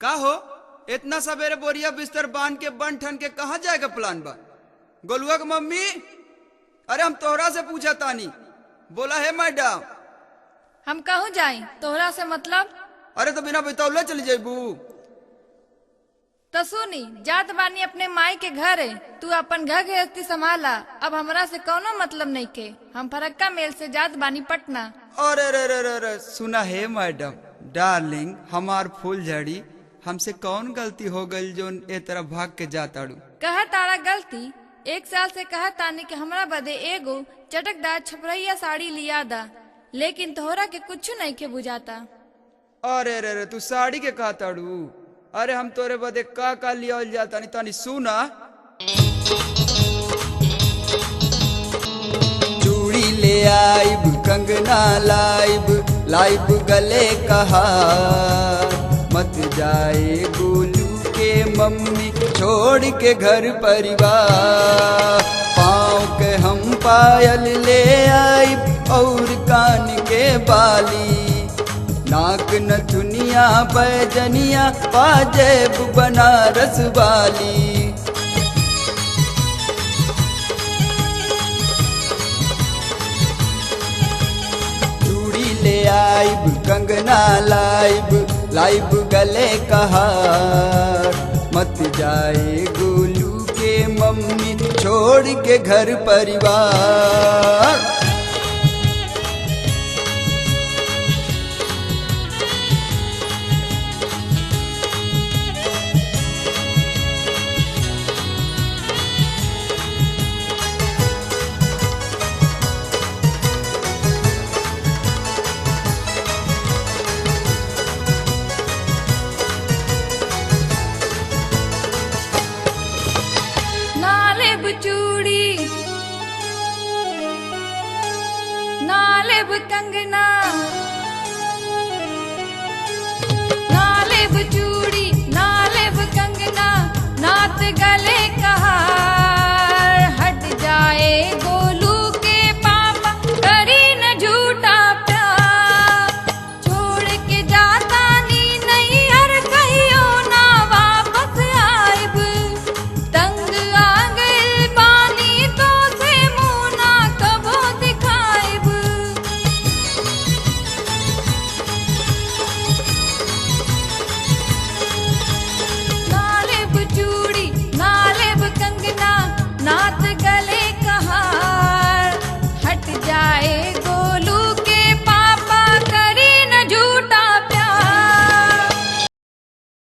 का हो इतना सवेरे बोरिया बिस्तर बांध के बन ठन के कहाँ जाएगा प्लान बा। गोलुआ की मम्मी, अरे हम तोहरा से पूछा तानी। बोला है मैडम। हम कहूँ जाई तोहरा से मतलब? अरे तो बिना बतौले चली जेबू। तो सुनी जात बानी अपने माई के घर है, तू अपन घर गृहस्थी संभाला। अब हमरा से कौनो मतलब नहीं के, हम फरक्का मेल से जात बानी पटना। अरे रे रे रे रे सुना है मैडम डार्लिंग, हमार फूल झड़ी, हमसे कौन गलती हो गई जो ए तरह भाग के जाताड़ू। कह तारा गलती, 1 साल से कह तानी कि हमरा बदे एगो चटकदार छपरैया साड़ी लिया दा, लेकिन तोहरा के कुछ नहीं के बुझाता। अरे रे रे तू साड़ी के कहताड़ू? अरे हम तोरे बदे का लिया जाता नहीं तानी सुना। चूड़ी ले आइब, कंगना लाइब, लाइब गले कहा, मत जाए गोलू के मम्मी छोड़ के घर परिवार। पाँव के हम पायल ले आइब और कान के बाली, नाक नथुनिया पैजनिया पाजेब बनारस वाली। चूड़ी ले आइब, कंगना लाइब, लाइब गले कहार, मत जाए गोलू के मम्मी छोड़ के घर परिवार। चूड़ी नालेब कंगना